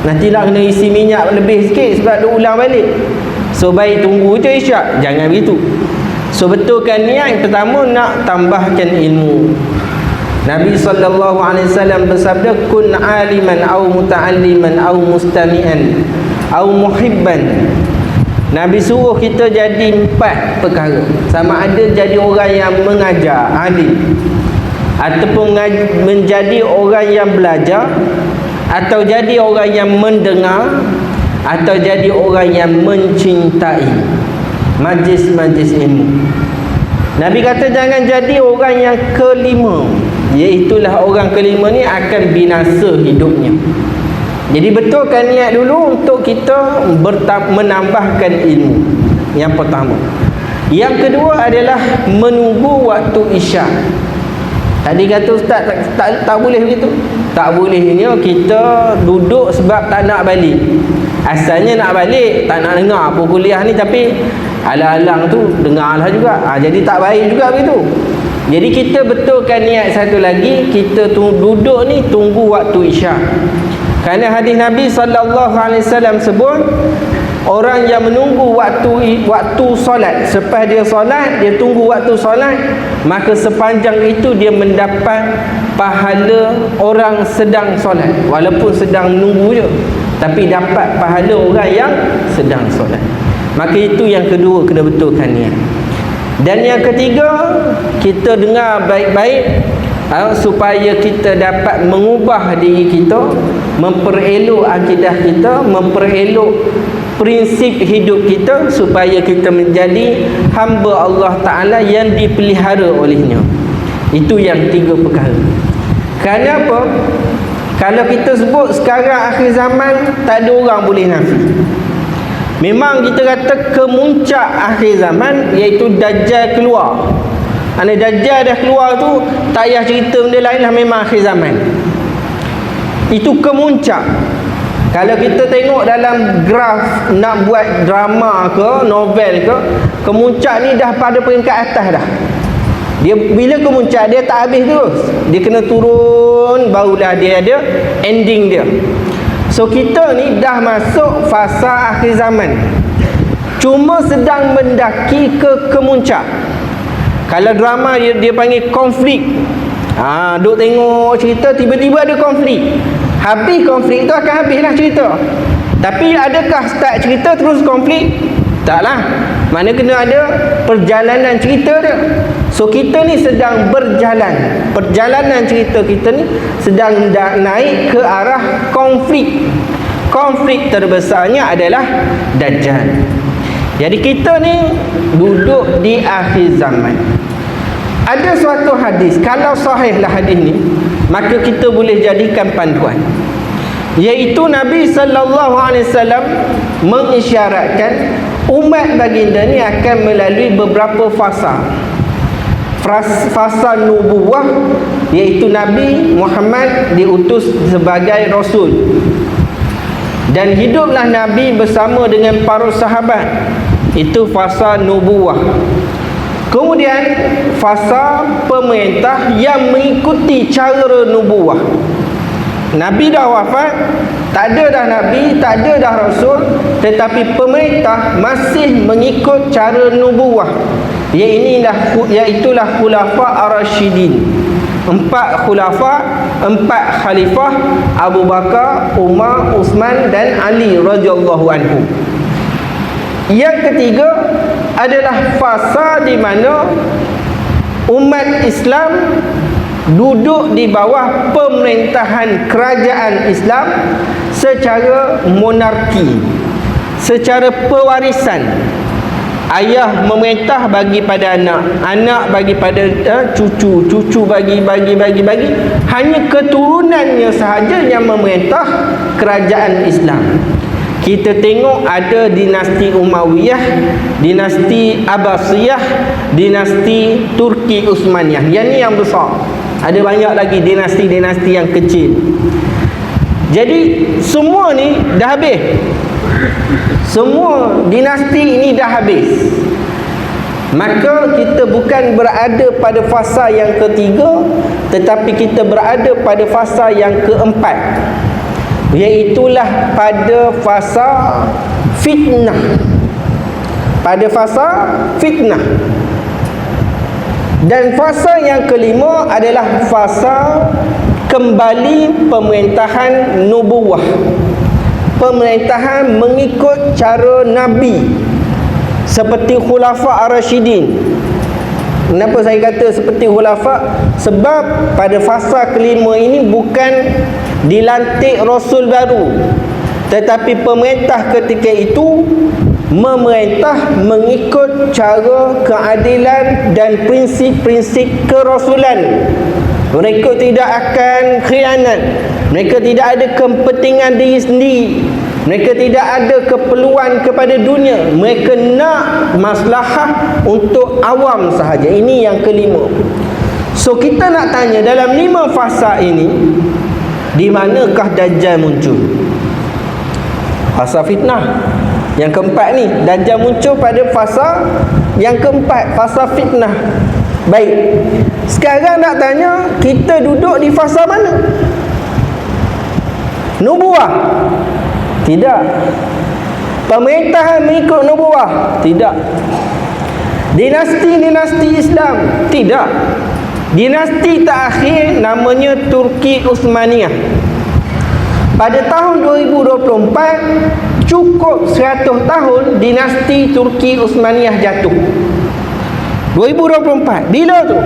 nantilah kena isi minyak lebih sikit sebab dia ulang balik. So baik tunggu je isyak, jangan begitu. So betulkan niat. Yang pertama nak tambahkan ilmu. Nabi SAW bersabda, kun aliman au muta'alliman au mustami'an au muhibban. Nabi suruh kita jadi 4 perkara. Sama ada jadi orang yang mengajar, alim, ataupun menjadi orang yang belajar, atau jadi orang yang mendengar, atau jadi orang yang mencintai majlis-majlis ilmu. Nabi kata jangan jadi orang yang kelima, iaitulah orang kelima ni akan binasa hidupnya. Jadi betulkan niat dulu untuk kita menambahkan ilmu. Yang pertama. Yang kedua adalah menunggu waktu isyak. Tadi kata ustaz tak boleh begitu. Tak bolehnya kita duduk sebab tak nak balik. Asalnya nak balik, tak nak dengar apa kuliah ni, tapi alang-alang tu dengarlah juga. Jadi tak baik juga begitu. Jadi kita betulkan niat satu lagi, kita duduk ni tunggu waktu isyak. Kerana hadis Nabi SAW sebut, orang yang menunggu waktu solat, selepas dia solat, dia tunggu waktu solat, maka sepanjang itu dia mendapat pahala orang sedang solat, walaupun sedang menunggu je, tapi dapat pahala orang yang sedang solat. Maka itu yang kedua, kena betulkan niat. Dan yang ketiga, kita dengar baik-baik supaya kita dapat mengubah diri kita, memperelok akidah kita, memperelok prinsip hidup kita, supaya kita menjadi hamba Allah Ta'ala yang dipelihara olehnya. Itu yang 3 perkara. Kerana apa? Kalau kita sebut sekarang akhir zaman, tak ada orang boleh nafi. Memang kita kata kemuncak akhir zaman, iaitu Dajjal keluar. Dajjal dah keluar tu, tak payah cerita benda lain lah, memang akhir zaman. Itu kemuncak. Kalau kita tengok dalam graf nak buat drama ke, novel ke, kemuncak ni dah pada peringkat atas dah. Dia bila kemuncak, dia tak habis terus. Dia kena turun, barulah dia ada ending dia. So kita ni dah masuk fasa akhir zaman, cuma sedang mendaki ke kemuncak. Kalau drama dia panggil konflik. Duk tengok cerita, tiba-tiba ada konflik. Habis konflik tu akan habislah cerita. Tapi adakah start cerita terus konflik? Taklah. Mana kena ada perjalanan cerita dia. So kita ni sedang berjalan. Perjalanan cerita kita ni sedang naik ke arah konflik. Konflik terbesarnya adalah Dajjal. Jadi kita ni duduk di akhir zaman. Ada suatu hadis, kalau sahihlah hadis ni, maka kita boleh jadikan panduan, iaitu Nabi SAW mengisyaratkan umat baginda ni akan melalui beberapa fasa. Fasa nubuwah, iaitu Nabi Muhammad diutus sebagai Rasul, dan hiduplah Nabi bersama dengan para sahabat. Itu fasa nubuwah. Kemudian fasa pemerintah yang mengikuti cara nubuwah. Nabi dah wafat, tak ada dah Nabi, tak ada dah Rasul, tetapi pemerintah masih mengikut cara nubuwah. Iaitulah khulafa ar-rasyidin. 4 khulafa, 4 khalifah, Abu Bakar, Umar, Uthman dan Ali radhiyallahu anhu. Yang ketiga adalah fasa di mana umat Islam duduk di bawah pemerintahan kerajaan Islam secara monarki, secara pewarisan. Ayah memerintah bagi pada anak, anak bagi pada cucu, cucu bagi. Hanya keturunannya sahaja yang memerintah kerajaan Islam. Kita tengok ada dinasti Umayyah, dinasti Abbasiyah, dinasti Turki Uthmaniyah. Yang ni yang besar. Ada banyak lagi dinasti-dinasti yang kecil. Jadi semua ni dah habis. Semua dinasti ini dah habis. Maka kita bukan berada pada fasa yang ketiga, tetapi kita berada pada fasa yang keempat, Iaitulah pada fasa fitnah. Pada fasa fitnah. Dan fasa yang kelima adalah fasa kembali pemerintahan nubuwah, pemerintahan mengikut cara Nabi seperti Khulafa Ar-Rasyidin. Kenapa saya kata seperti Khulafa? Sebab pada fasa kelima ini bukan dilantik Rasul baru, tetapi pemerintah ketika itu memerintah mengikut cara keadilan dan prinsip-prinsip kerasulan. Mereka tidak akan khianat, mereka tidak ada kepentingan diri sendiri, mereka tidak ada keperluan kepada dunia, mereka nak maslahah untuk awam sahaja. Ini yang kelima. So kita nak tanya, dalam 5 fasa ini di manakah Dajjal muncul? Fasa fitnah. Yang keempat ni, Dajjal muncul pada fasa yang keempat, fasa fitnah. Baik, sekarang nak tanya, kita duduk di fasa mana? Nubuwah? Tidak. Pemerintahan mengikut nubuwah? Tidak. Dinasti-dinasti Islam? Tidak. Dinasti terakhir namanya Turki Uthmaniyah. Pada tahun 2024 cukup 100 tahun dinasti Turki Uthmaniyah jatuh. 2024. Bila tu?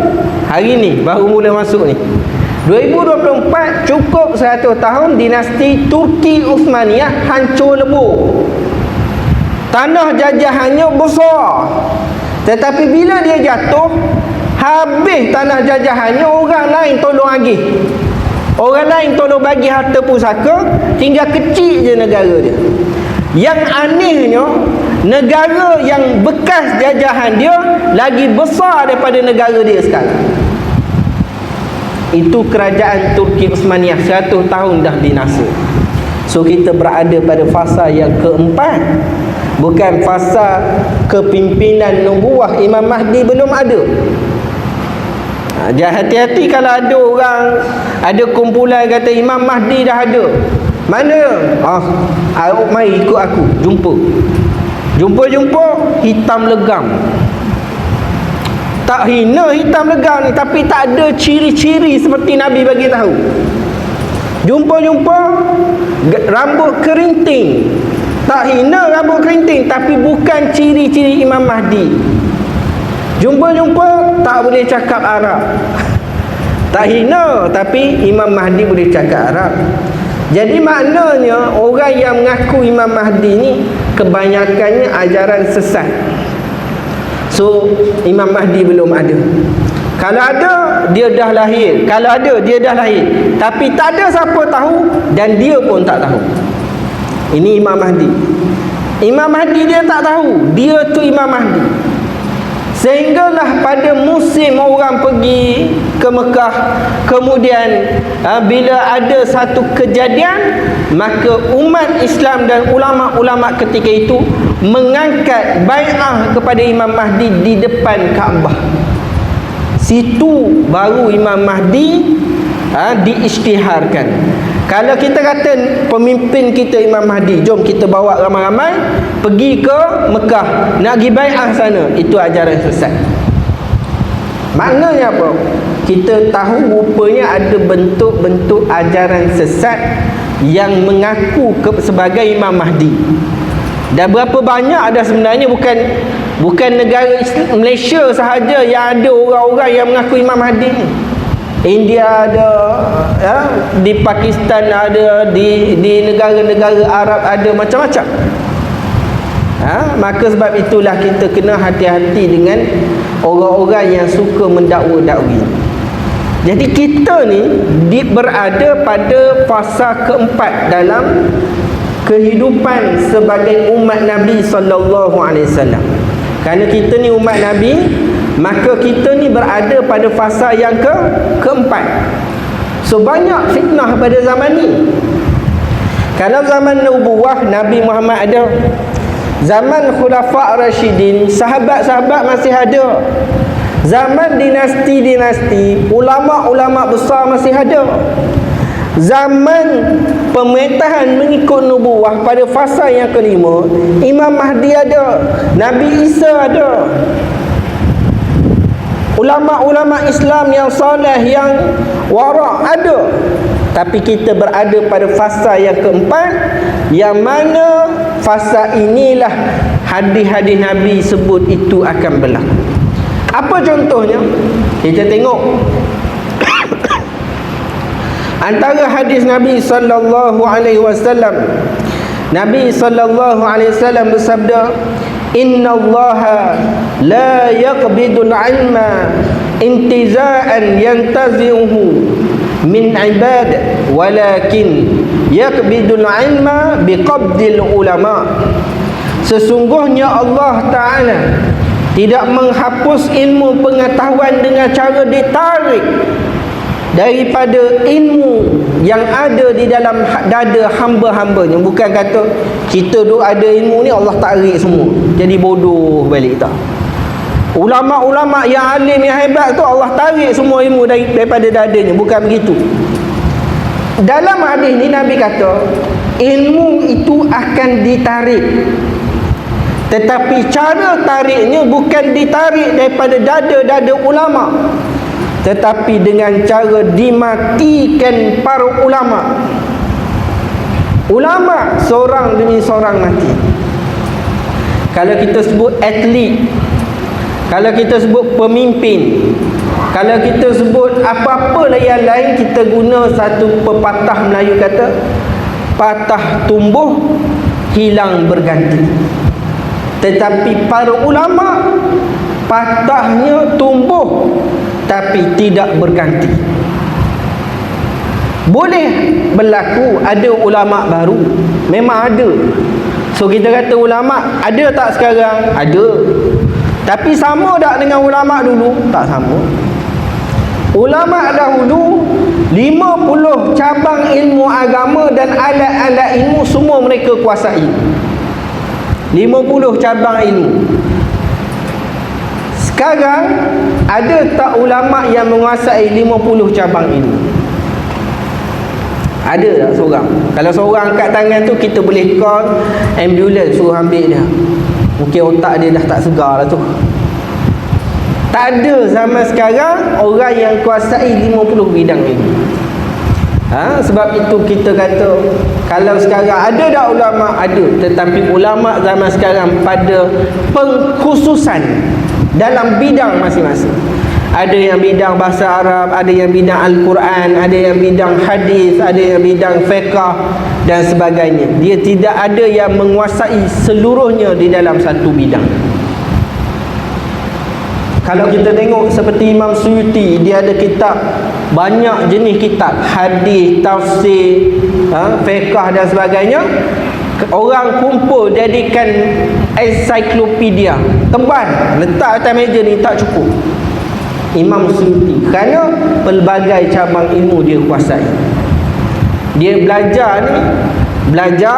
Hari ni baru mula masuk ni. 2024 cukup 100 tahun dinasti Turki Uthmaniyah hancur lebur. Tanah jajahannya besar. Tetapi bila dia jatuh, habis tanah jajahannya, orang lain tolong agih. Orang lain tolong bagi harta pusaka, tinggal kecil je negara dia. Yang anehnya, negara yang bekas jajahan dia lagi besar daripada negara dia sekarang. Itu kerajaan Turki Uthmaniyah, 100 tahun dah dinasa. So kita berada pada fasa yang keempat, bukan fasa kepimpinan nubuwah. Imam Mahdi belum ada. Jangan hati-hati kalau ada orang, ada kumpulan kata Imam Mahdi dah ada. Mana? Mari ikut aku, jumpa. Jumpa hitam legam. Tak hina hitam legam ni, tapi tak ada ciri-ciri seperti Nabi bagi tahu. Jumpa rambut kerinting. Tak hina rambut kerinting, tapi bukan ciri-ciri Imam Mahdi. Jumpa tak boleh cakap Arab. Tak hina, tapi Imam Mahdi boleh cakap Arab. Jadi maknanya orang yang mengaku Imam Mahdi ni kebanyakannya ajaran sesat. So Imam Mahdi belum ada. Kalau ada, dia dah lahir. Kalau ada, dia dah lahir. Tapi tak ada siapa tahu, dan dia pun tak tahu. Ini Imam Mahdi. Imam Mahdi dia tak tahu, dia tu Imam Mahdi. Sehinggalah pada musim orang pergi ke Mekah, kemudian bila ada satu kejadian, maka umat Islam dan ulama-ulama ketika itu mengangkat bai'ah kepada Imam Mahdi di depan Kaabah. Situ baru Imam Mahdi diisytiharkan. Kalau kita kata pemimpin kita Imam Mahdi, jom kita bawa ramai-ramai pergi ke Mekah, nak pergi bai'ah sana, itu ajaran sesat. Maknanya apa? Kita tahu rupanya ada bentuk-bentuk ajaran sesat yang mengaku sebagai Imam Mahdi. Dan berapa banyak ada sebenarnya, bukan negara Malaysia sahaja yang ada orang-orang yang mengaku Imam Mahdi ni. India ada, di Pakistan ada, di negara-negara Arab ada, macam-macam. Maka sebab itulah kita kena hati-hati dengan orang-orang yang suka mendakwa-dakwi. Jadi kita ni berada pada fasa keempat dalam kehidupan sebagai umat Nabi SAW. Kerana kita ni umat Nabi, maka kita ni berada pada fasa yang keempat. So banyak fitnah pada zaman ni. Kalau zaman nubuwah, Nabi Muhammad ada. Zaman Khulafa Ar-Rasyidin, sahabat-sahabat masih ada. Zaman dinasti-dinasti, ulama-ulama besar masih ada. Zaman pemerintahan mengikut nubuah pada fasa yang kelima, Imam Mahdi ada, Nabi Isa ada, ulama-ulama Islam yang soleh, yang wara' ada. Tapi kita berada pada fasa yang keempat, yang mana fasa inilah hadis-hadis Nabi sebut itu akan berlaku. Apa contohnya? Kita tengok antara hadis Nabi sallallahu alaihi wasallam. Nabi sallallahu alaihi wasallam bersabda, "Innallaha la yaqbidul 'ilma intiza'an yantazi'uhu min 'ibad, walakin yaqbidul 'ilma biqabdil ulama." Sesungguhnya Allah Ta'ala tidak menghapus ilmu pengetahuan dengan cara ditarik daripada ilmu yang ada di dalam dada hamba-hambanya. Bukan kata kita duk ada ilmu ni Allah tarik semua jadi bodoh balik, tak. Ulama-ulama yang alim, yang hebat tu Allah tarik semua ilmu daripada dadanya. Bukan begitu. Dalam hadis ni Nabi kata ilmu itu akan ditarik, tetapi cara tariknya bukan ditarik daripada dada-dada ulama, tetapi dengan cara dimatikan para ulama. Ulama seorang demi seorang mati. Kalau kita sebut atlet, kalau kita sebut pemimpin, kalau kita sebut apa-apa yang lain, kita guna satu pepatah Melayu kata, patah tumbuh hilang berganti. Tetapi para ulama patahnya tumbuh tapi tidak berganti. Boleh berlaku ada ulama baru, memang ada. So kita kata ulama ada tak sekarang? Ada. Tapi sama tak dengan ulama dulu? Tak sama. Ulama dahulu 50 cabang ilmu agama dan alat-alat ilmu semua mereka kuasai. 50 cabang ilmu. Sekarang ada tak ulama yang menguasai 50 cabang ilmu? Ada tak seorang? Kalau seorang angkat tangan tu, kita boleh call ambulans suruh ambil dia. Mungkin otak dia dah tak segar lah tu. Tak ada zaman sekarang orang yang kuasai 50 bidang ilmu. Sebab itu kita kata, kalau sekarang ada tak ulama? Ada. Tetapi ulama zaman sekarang pada pengkhususan dalam bidang masing-masing. Ada yang bidang bahasa Arab, ada yang bidang Al-Quran, ada yang bidang hadis, ada yang bidang fiqh dan sebagainya. Dia tidak ada yang menguasai seluruhnya di dalam satu bidang. Kalau kita tengok seperti Imam Suyuti, dia ada kitab, banyak jenis kitab, hadis, tafsir, fiqh dan sebagainya. Orang kumpul jadikan ensiklopedia tebal, letak atas meja ni, tak cukup. Imam Suyuti, kerana pelbagai cabang ilmu dia kuasai. Dia belajar ni, belajar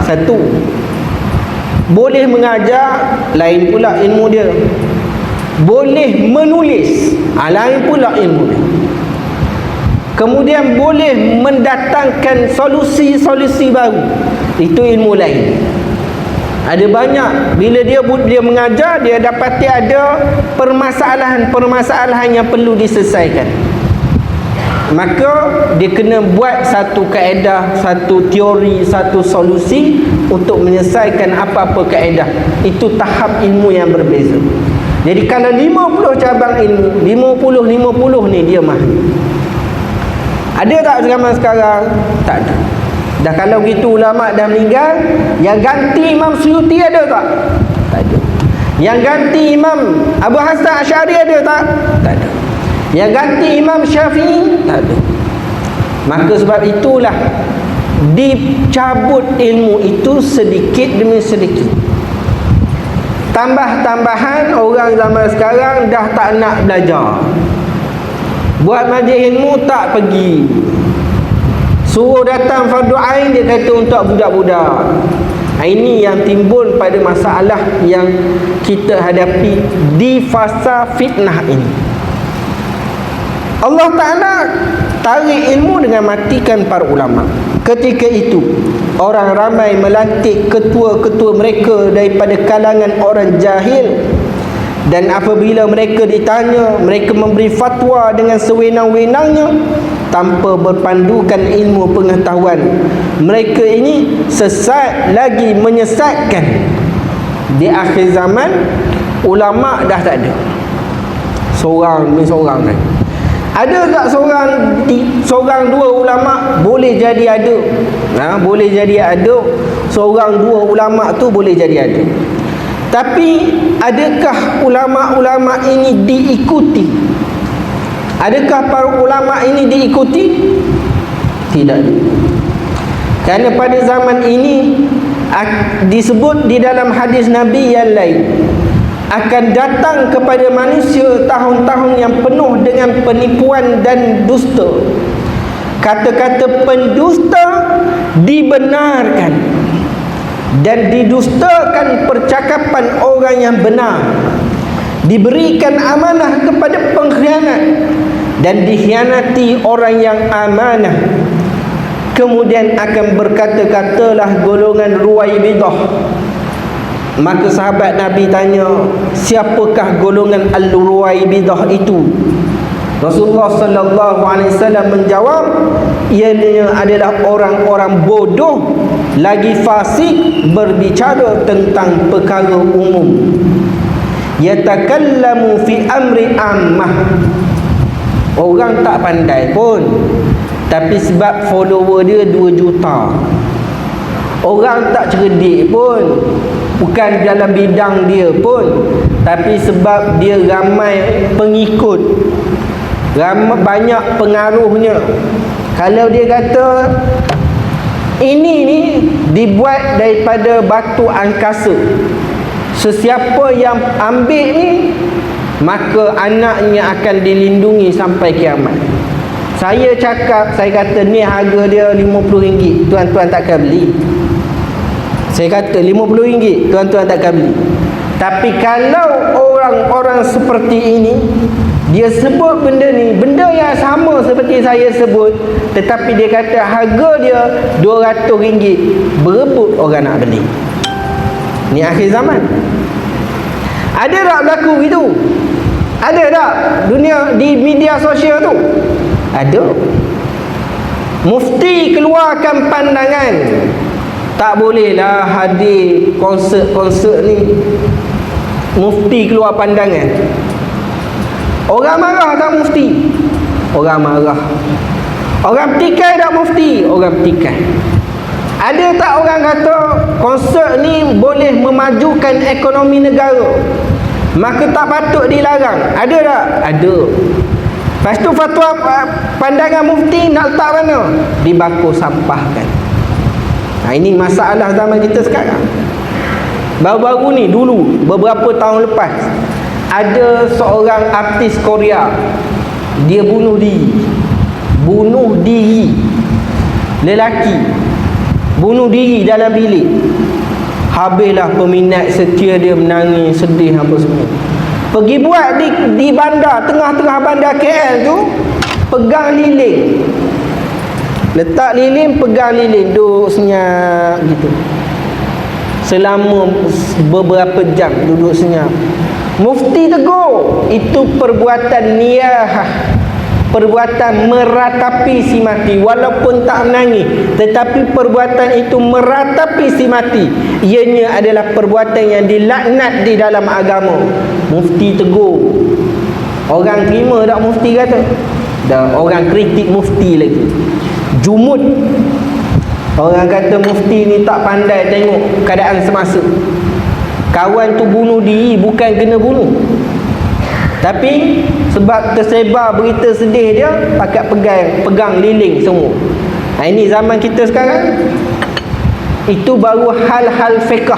satu, boleh mengajar, lain pula ilmu dia. Boleh menulis, lain pula ilmu dia. Kemudian boleh mendatangkan solusi-solusi baru, itu ilmu lain. Ada banyak. Bila dia mengajar, dia dapati ada permasalahan-permasalahan yang perlu diselesaikan. Maka dia kena buat satu kaedah, satu teori, satu solusi untuk menyelesaikan apa-apa kaedah. Itu tahap ilmu yang berbeza. Jadi kalau 50 cabang ilmu, 50 ni dia mahir. Ada tak zaman sekarang? Tak ada. Dah kalau begitu ulama dah meninggal, yang ganti Imam Suyuti ada tak? Tak ada. Yang ganti Imam Abu Hasan Asy'ari ada tak? Tak ada. Yang ganti Imam Syafi'i? Tak ada. Maka sebab itulah dicabut ilmu itu sedikit demi sedikit. Tambah-tambahan orang zaman sekarang dah tak nak belajar. Buat majlis ilmu tak pergi. Suruh datang fardu ain, dia kata untuk budak-budak. Ini yang timbul pada masalah yang kita hadapi di fasa fitnah ini. Allah Ta'ala tarik ilmu dengan matikan para ulama. Ketika itu orang ramai melantik ketua-ketua mereka daripada kalangan orang jahil, dan apabila mereka ditanya, mereka memberi fatwa dengan sewenang-wenangnya tanpa berpandukan ilmu pengetahuan. Mereka ini sesat lagi menyesatkan. Di akhir zaman ulama dah tak ada, seorang demi seorang kan. Ada tak seorang dua ulama? Boleh jadi ada. Boleh jadi ada. Seorang dua ulama tu boleh jadi ada. Tapi adakah ulama-ulama ini diikuti? Adakah para ulama ini diikuti? Tidak. Kerana pada zaman ini disebut di dalam hadis Nabi yang lain, akan datang kepada manusia tahun-tahun yang penuh dengan penipuan dan dusta. Kata-kata pendusta dibenarkan dan didustakan percakapan orang yang benar. Diberikan amanah kepada pengkhianat dan dikhianati orang yang amanah. Kemudian akan berkata-katalah golongan Ruwaibidah. Maka sahabat Nabi tanya, siapakah golongan Al-Ruwaibidah itu? Rasulullah sallallahu alaihi wasallam menjawab, ianya adalah orang-orang bodoh lagi fasik berbicara tentang perkara umum. Yatakallamu fi amri ammah. Orang tak pandai pun, tapi sebab follower dia 2 juta. Orang tak cerdik pun, bukan dalam bidang dia pun, tapi sebab dia ramai pengikut, ramai banyak pengaruhnya. Kalau dia kata ini ni dibuat daripada batu angkasa, sesiapa yang ambil ni, maka anaknya akan dilindungi sampai kiamat. Saya cakap, saya kata ni harga dia RM50, tuan-tuan takkan beli. Saya kata RM50, tuan-tuan takkan beli. Tapi kalau orang-orang seperti ini, dia sebut benda ni, benda yang sama seperti saya sebut, tetapi dia kata harga dia RM200, berebut orang nak beli. Ni akhir zaman. Ada tak berlaku gitu? Ada tak dunia di media sosial tu? Ada. Mufti keluarkan pandangan, tak bolehlah hadir konsert ni. Mufti keluar pandangan. Orang marah tak mufti? Orang marah. Orang petikai tak mufti? Orang petikai. Ada tak orang kata konsert ni boleh memajukan ekonomi negara, maka tak patut dilarang? Ada tak? Ada. Lepas tu fatwa pandangan mufti nak letak mana? Dibakar sampahkan. Ini masalah zaman kita sekarang. Baru-baru ni, dulu beberapa tahun lepas, ada seorang artis Korea, dia bunuh diri, lelaki bunuh diri dalam bilik. Habislah peminat setia dia menangis, sedih apa semua. Pergi buat di bandar, tengah-tengah bandar KL tu, pegang lilin, letak lilin, pegang lilin, duduk senyap gitu selama beberapa jam, duduk senyap. Mufti tegur, itu perbuatan niyahah, perbuatan meratapi si mati. Walaupun tak menangis, tetapi perbuatan itu meratapi si mati. Ianya adalah perbuatan yang dilaknat di dalam agama. Mufti tegur. Orang terima tak mufti kata? Dan orang kritik mufti lagi. Jumud. Orang kata mufti ni tak pandai tengok keadaan semasa. Kawan tu bunuh diri bukan kena bunuh, tapi sebab tersebar berita sedih dia, pakat pegang lilin semua. Ini zaman kita sekarang. Itu baru hal-hal fiqh,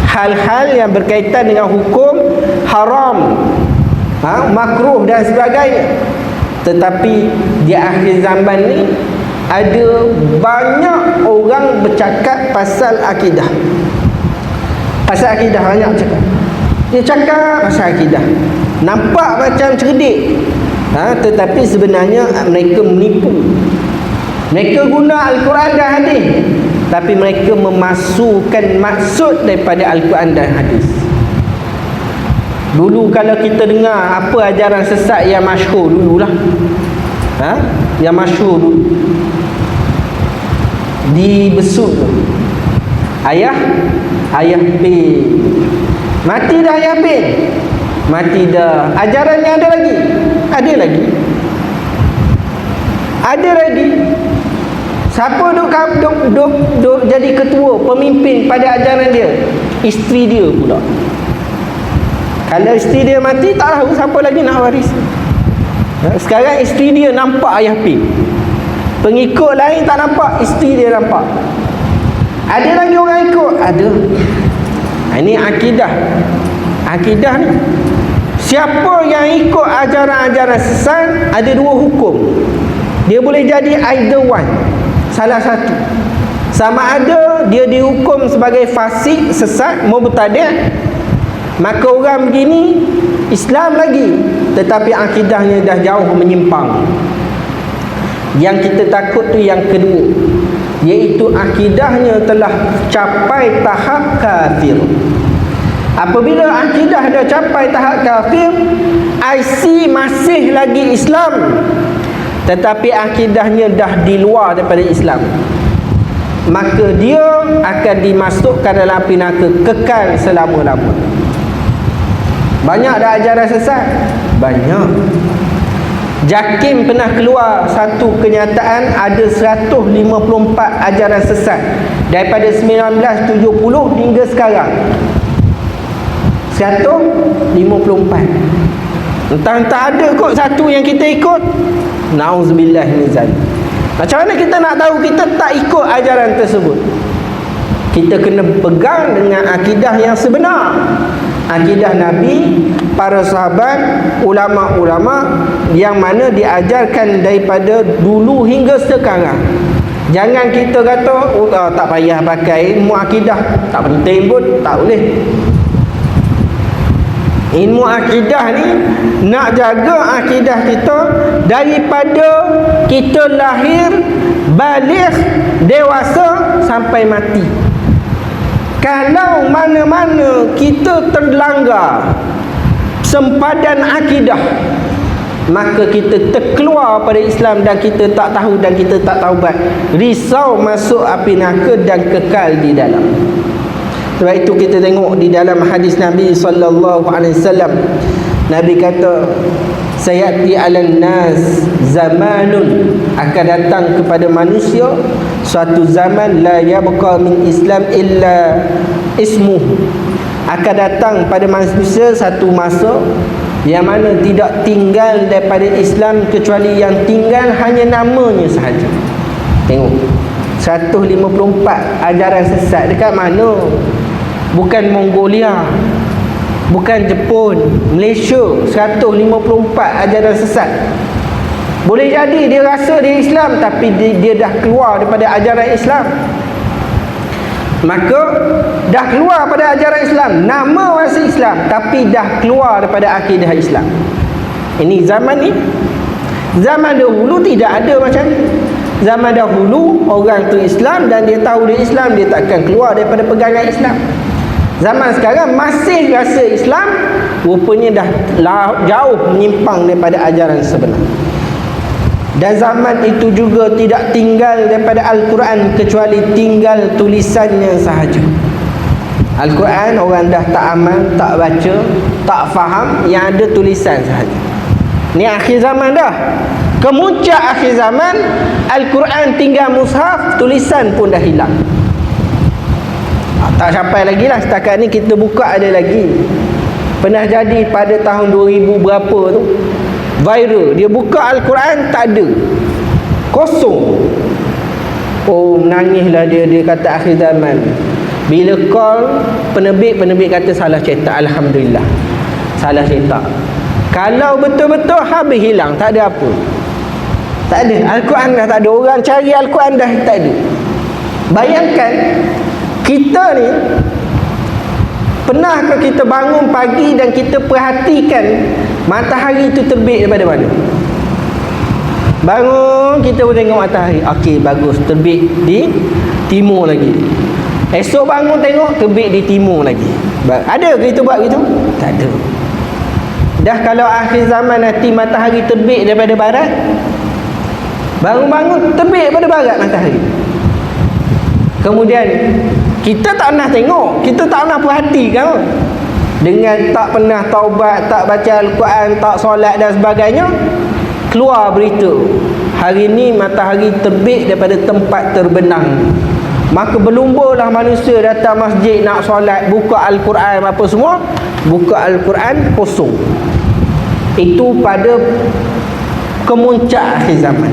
hal-hal yang berkaitan dengan hukum haram, makruh dan sebagainya. Tetapi di akhir zaman ni ada banyak orang bercakap pasal akidah. Pasal akidah banyak cakap. Dia cakap pasal akidah, nampak macam cerdik, Tetapi sebenarnya mereka menipu. Mereka guna Al-Quran dan hadis, tapi mereka memasukkan maksud daripada Al-Quran dan hadis. Dulu kalau kita dengar apa ajaran sesat yang masyhur dululah, yang masyhur dulu, dibesuk ayah pin, mati dah ayah pin, mati dah. Ajarannya ada lagi. Siapa duk jadi ketua, pemimpin pada ajaran dia? Isteri dia pula. Kalau isteri dia mati, tak tahu siapa lagi nak waris. Sekarang isteri dia nampak ayah pin, pengikut lain tak nampak, isteri dia nampak. Ada lagi orang ikut? Ada. Ini akidah ni. Siapa yang ikut ajaran-ajaran sesat, ada dua hukum. Dia boleh jadi either one, salah satu. Sama ada dia dihukum sebagai fasik, sesat, mubtadi', maka orang begini Islam lagi, tetapi akidahnya dah jauh menyimpang. Yang kita takut tu yang kedua, iaitu akidahnya telah capai tahap kafir. Apabila akidah dah capai tahap kafir, IC masih lagi Islam, tetapi akidahnya dah di luar daripada Islam, maka dia akan dimasukkan dalam api neraka kekal selama-lamanya. Banyak dah ajaran sesat? Banyak. JAKIM pernah keluar satu kenyataan, ada 154 ajaran sesat daripada 1970 hingga sekarang. 154. Entah ada kot satu yang kita ikut. Nauzubillah min zalik. Macam mana kita nak tahu kita tak ikut ajaran tersebut? Kita kena pegang dengan akidah yang sebenar, akidah Nabi, para sahabat, ulama-ulama yang mana diajarkan daripada dulu hingga sekarang. Jangan kita kata tak payah pakai ilmu akidah, tak penting pun, tak boleh. Ilmu akidah ni nak jaga akidah kita daripada kita lahir, baligh, dewasa sampai mati. Kalau mana-mana kita terlanggar sempadan akidah, maka kita terkeluar pada Islam dan kita tak tahu dan kita tak taubat, risau masuk api neraka dan kekal di dalam. Sebab itu kita tengok di dalam hadis Nabi sallallahu alaihi wasallam, Nabi kata, sayati 'alan nas zamanun, akan datang kepada manusia suatu zaman, la yabqa min Islam illa ismuhu, akan datang pada manusia satu masa yang mana tidak tinggal daripada Islam kecuali yang tinggal hanya namanya sahaja. Tengok 154 ajaran sesat dekat mana? Bukan Mongolia, bukan Jepun, Malaysia. 154 ajaran sesat. Boleh jadi dia rasa dia Islam, tapi dia dah keluar daripada ajaran Islam. Maka dah keluar pada ajaran Islam, nama masih Islam, tapi dah keluar daripada akidah Islam. Ini zaman ni. Zaman dahulu tidak ada macam ni. Zaman dahulu orang tu Islam dan dia tahu dia Islam, dia takkan keluar daripada pegangan Islam. Zaman sekarang masih rasa Islam, rupanya dah jauh menyimpang daripada ajaran sebenar. Dan zaman itu juga tidak tinggal daripada Al-Quran kecuali tinggal tulisannya sahaja. Al-Quran orang dah tak amal, tak baca, tak faham, yang ada tulisan sahaja. Ni akhir zaman dah. Kemuncak akhir zaman, Al-Quran tinggal mushaf, tulisan pun dah hilang. Tak sampai lagi lah, setakat ni kita buka ada lagi. Pernah jadi pada tahun 2000 berapa tu, viral, dia buka Al-Quran tak ada, kosong. Oh, menangislah dia kata akhir zaman. Bila call penerbit kata salah cetak. Alhamdulillah, salah cetak. Kalau betul-betul habis hilang, tak ada apa, tak ada. Al-Quran dah tak ada, orang cari Al-Quran dah tak ada. Bayangkan kita ni, pernahkah kita bangun pagi dan kita perhatikan matahari itu terbit daripada mana? Bangun kita pun tengok matahari. Okey, bagus, terbit di timur lagi. Esok bangun tengok terbit di timur lagi. Ada ke kita buat begitu? Tak ada. Dah kalau akhir zaman nanti matahari terbit daripada barat, bangun-bangun terbit daripada barat matahari. Kemudian kita tak pernah tengok, kita tak pernah perhatikan. Dengan tak pernah taubat, tak baca Al-Quran, tak solat dan sebagainya, keluar berita hari ni matahari terbit daripada tempat terbenam. Maka berlumbalah manusia datang masjid nak solat, buka Al-Quran apa semua, buka Al-Quran kosong. Itu pada kemuncak akhir zaman.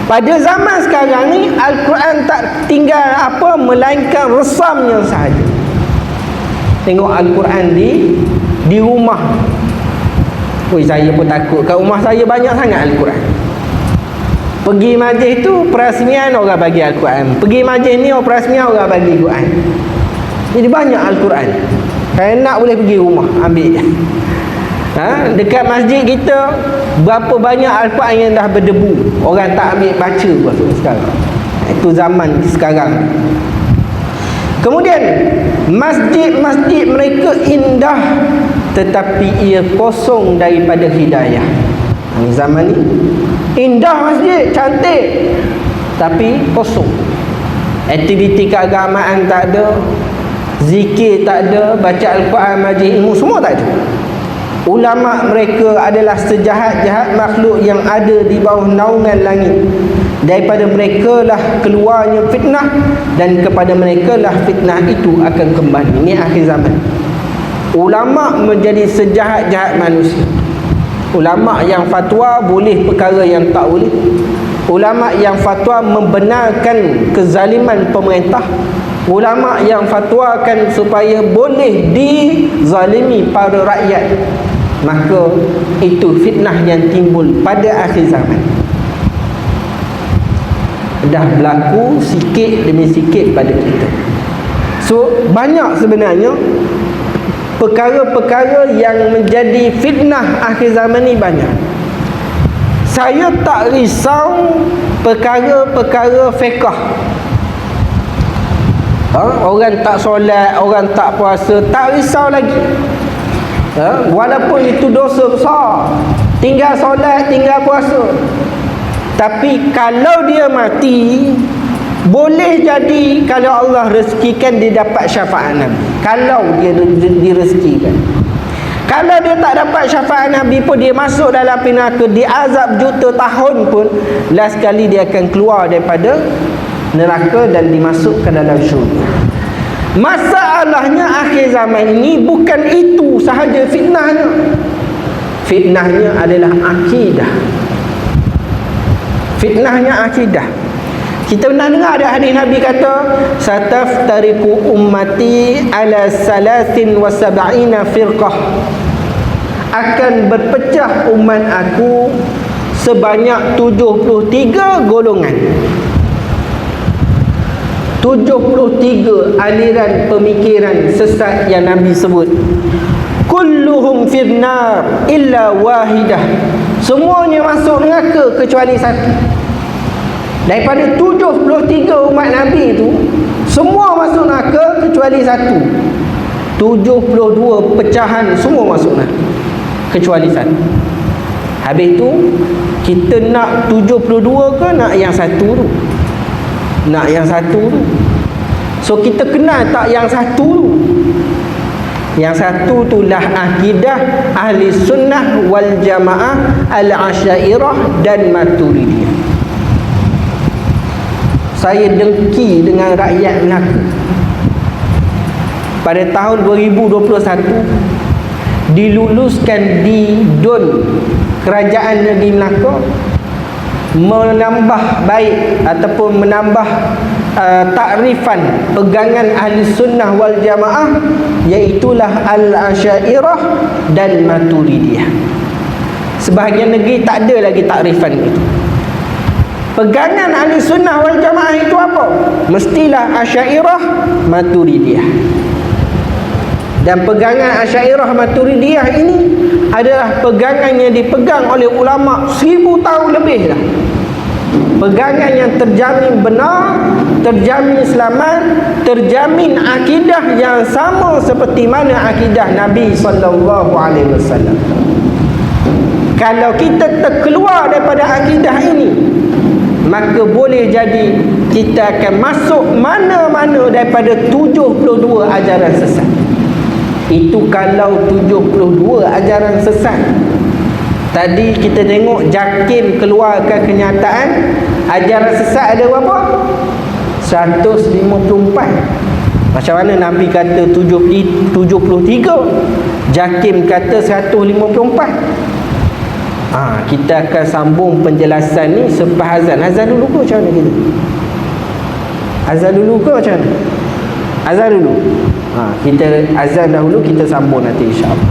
Pada zaman sekarang ni Al-Quran tak tinggal apa melainkan resamnya sahaja. Tengok Al-Quran di rumah. Oi, saya pun takut. Kat rumah saya banyak sangat Al-Quran. Pergi majlis tu perasmian orang bagi Al-Quran. Pergi majlis ni perasmian orang bagi Al-Quran. Jadi banyak Al-Quran. Kalau nak boleh pergi rumah ambil. Dekat masjid kita berapa banyak Al-Quran yang dah berdebu. Orang tak ambil baca sekarang. Itu zaman sekarang. Kemudian masjid-masjid mereka indah tetapi ia kosong daripada hidayah. Zaman ni indah masjid, cantik, tapi kosong. Aktiviti keagamaan tak ada, zikir tak ada, baca Al-Quran, majlis ilmu semua tak ada. Ulama mereka adalah sejahat-jahat makhluk yang ada di bawah naungan langit. Daripada mereka lah keluarnya fitnah, dan kepada mereka lah fitnah itu akan kembali. Ini akhir zaman. Ulama menjadi sejahat-jahat manusia. Ulama yang fatwa boleh perkara yang tak boleh. Ulama yang fatwa membenarkan kezaliman pemerintah. Ulama yang fatwakan supaya boleh dizalimi para rakyat. Maka itu fitnah yang timbul pada akhir zaman. Dah berlaku sikit demi sikit pada kita. So banyak sebenarnya perkara-perkara yang menjadi fitnah akhir zaman ni banyak. Saya tak risau perkara-perkara fiqh. Orang tak solat, orang tak puasa, tak risau lagi. Walaupun itu dosa besar, tinggal solat, tinggal puasa. Tapi kalau dia mati, boleh jadi kalau Allah rezekikan dia dapat syafaat Nabi. Kalau dia direzekikan. Kalau dia tak dapat syafaat Nabi pun, dia masuk dalam api neraka, diazab juta tahun pun, last kali dia akan keluar daripada neraka dan dimasukkan dalam syurga. Masalahnya akhir zaman ini bukan itu sahaja fitnahnya. Fitnahnya adalah akidah. Fitnahnya akidah. Kita pernah dengar ada hadis Nabi kata, sataftariku ummati ala 73 firqah. Akan berpecah umat aku sebanyak 73 golongan. 73 aliran pemikiran sesat yang Nabi sebut. Kulluhum firnar illa wahidah. Semuanya masuk neraka kecuali satu. Daripada 73 umat Nabi itu, semua masuk neraka kecuali satu. 72 pecahan semua masuk neraka kecuali satu. Habis tu kita nak 72 ke nak yang satu tu? Nak yang satu tu. So kita kenal tak yang satu tu? Yang satu itulah akidah ahli sunnah wal jamaah al-asyairah dan maturidiyah. Saya dengki dengan rakyat Melaka. Pada tahun 2021 diluluskan di DUN Kerajaan Negeri Melaka, menambah baik ataupun menambah takrifan pegangan ahli sunnah wal jamaah, iaitulah al-asyairah dan maturidiyah. Sebahagian negeri tak ada lagi takrifan itu. Pegangan ahli sunnah wal jamaah itu apa? Mestilah asyairah maturidiyah. Dan pegangan asyairah maturidiyah ini adalah pegangan yang dipegang oleh ulama 1000 tahun lebih dah. pegangan yang terjamin benar, terjamin selamat, terjamin akidah yang sama seperti mana akidah Nabi SAW. Kalau kita terkeluar daripada akidah ini, maka boleh jadi kita akan masuk mana-mana daripada 72 ajaran sesat. Itu kalau 72 ajaran sesat. Tadi kita tengok Jakim keluarkan kenyataan ajaran sesat ada berapa? 154. Macam mana Nabi kata 73, Jakim kata 154. Kita akan sambung penjelasan ni selepas azan. Azan dulu ke macam mana kita? Azan dulu ke macam mana? Azan dulu. Kita azan dahulu, kita sambung nanti insya-Allah.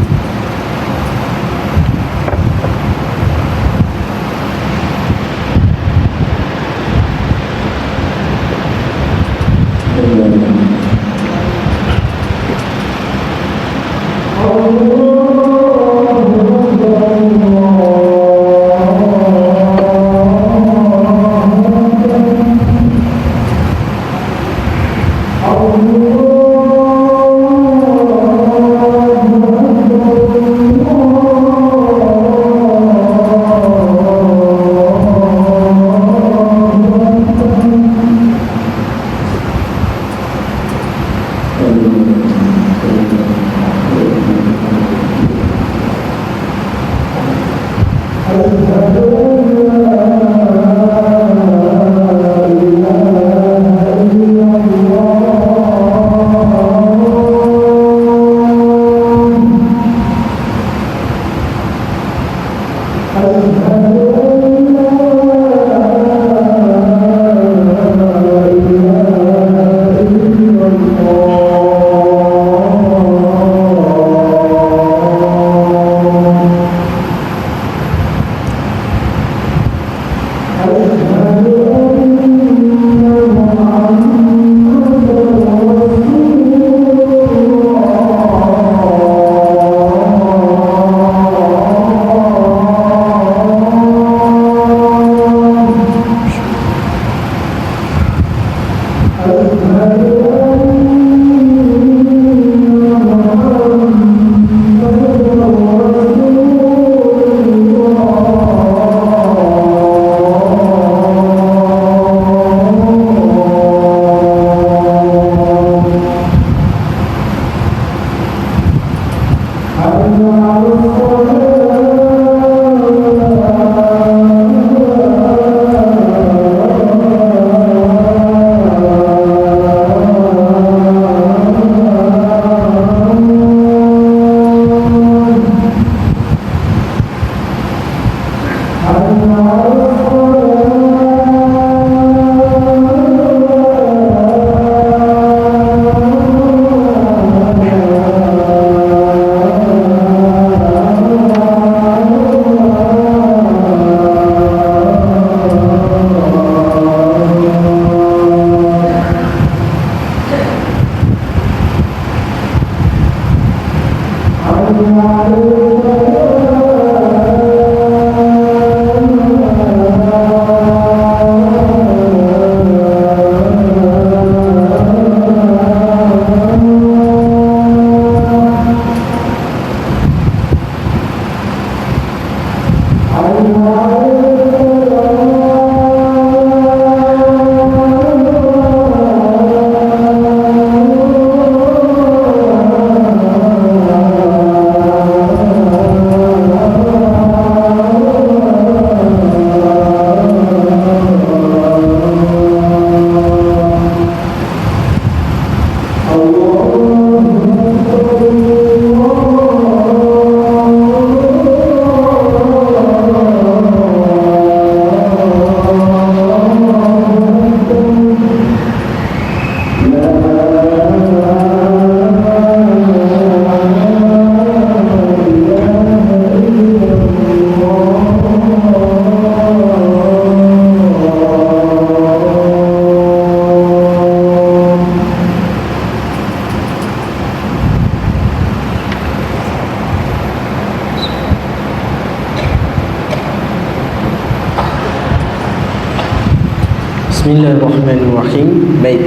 Bismillahirrahmanirrahim. Baik,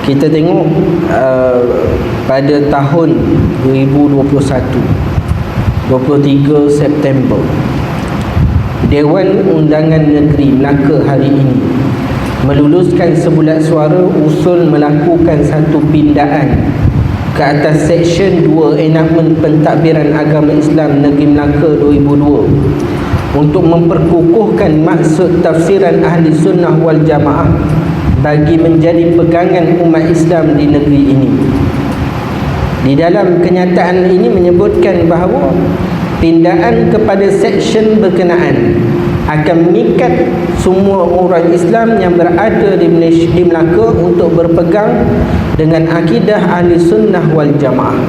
kita tengok pada tahun 2021 23 September, Dewan Undangan Negeri Melaka hari ini meluluskan sebulat suara usul melakukan satu pindaan ke atas Seksyen 2 Enakmen Pentadbiran Agama Islam Negeri Melaka 2002 untuk memperkukuhkan maksud tafsiran Ahli Sunnah wal Jamaah bagi menjadi pegangan umat Islam di negeri ini. Di dalam kenyataan ini menyebutkan bahawa pindaan kepada seksyen berkenaan akan mengikat semua orang Islam yang berada di Melaka untuk berpegang dengan akidah Ahli Sunnah wal Jamaah.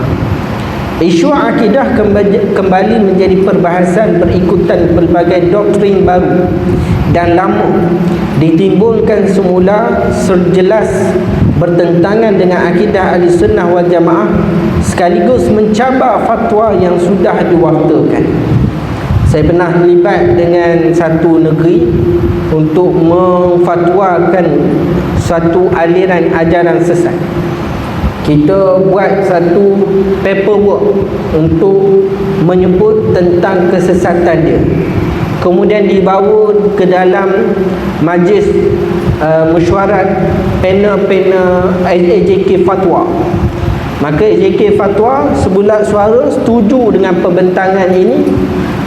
Isu akidah kembali menjadi perbahasan berikutan pelbagai doktrin baru dan lama ditimbulkan semula sejelas bertentangan dengan akidah Ahli Sunnah wal Jamaah sekaligus mencabar fatwa yang sudah diwartakan. Saya pernah terlibat dengan satu negeri untuk memfatwakan satu aliran ajaran sesat. Kita buat satu paperwork untuk menyebut tentang kesesatan dia. Kemudian dibawa ke dalam majlis mesyuarat panel-panel AJK Fatwa. Maka AJK Fatwa sebulat suara setuju dengan pembentangan ini.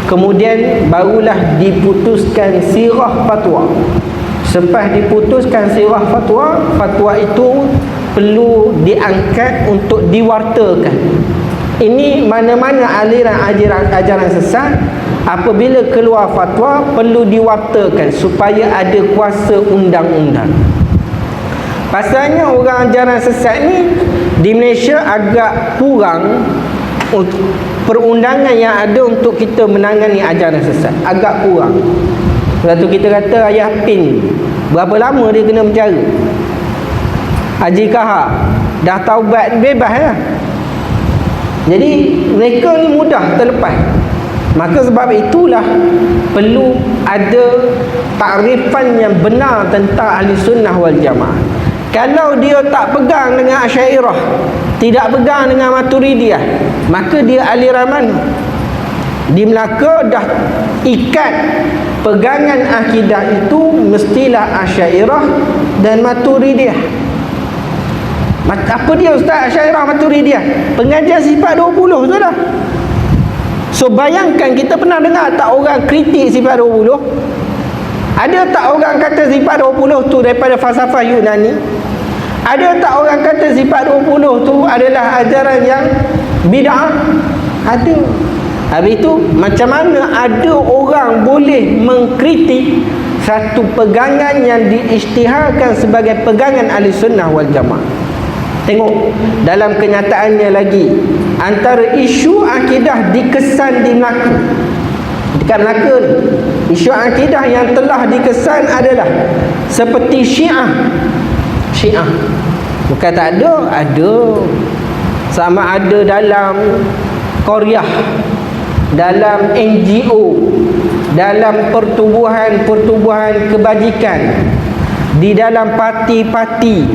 Kemudian barulah diputuskan sirah fatwa. Selepas diputuskan sirah fatwa, fatwa itu perlu diangkat untuk diwartakan. Ini mana-mana aliran ajaran sesat, apabila keluar fatwa perlu diwartakan supaya ada kuasa undang-undang. Pasalnya orang ajaran sesat ni di Malaysia agak kurang perundangan yang ada untuk kita menangani ajaran sesat, agak kurang. Sebab tu kita kata Ayah Pin berapa lama dia kena penjara. Haji Kahak dah taubat bebas lah. Jadi mereka ni mudah terlepas. Maka sebab itulah perlu ada takrifan yang benar tentang Ahli Sunnah wal Jamaah. Kalau dia tak pegang dengan Asy'ariyah, tidak pegang dengan Maturidiyah, maka dia aliran mana? Di Melaka dah ikat pegangan akidah itu mestilah Asy'ariyah dan Maturidiyah. Apa dia Ustaz Asy'ariyah Maturidiyah? Pengajian sifat 20 tu dah. So bayangkan, kita pernah dengar tak orang kritik sifat 20? Ada tak orang kata sifat 20 tu daripada falsafah Yunani? Ada tak orang kata sifat 20 tu adalah ajaran yang bid'ah? Ada. Habis itu macam mana ada orang boleh mengkritik satu pegangan yang diisytiharkan sebagai pegangan Ahli Sunnah wal Jamaah? Tengok dalam kenyataannya lagi, antara isu akidah dikesan di Melaka, dekat Melaka ni, isu akidah yang telah dikesan adalah seperti Syiah. Bukan tak ada, ada. Sama ada dalam Korea, dalam NGO, dalam pertubuhan kebajikan, di dalam parti-parti,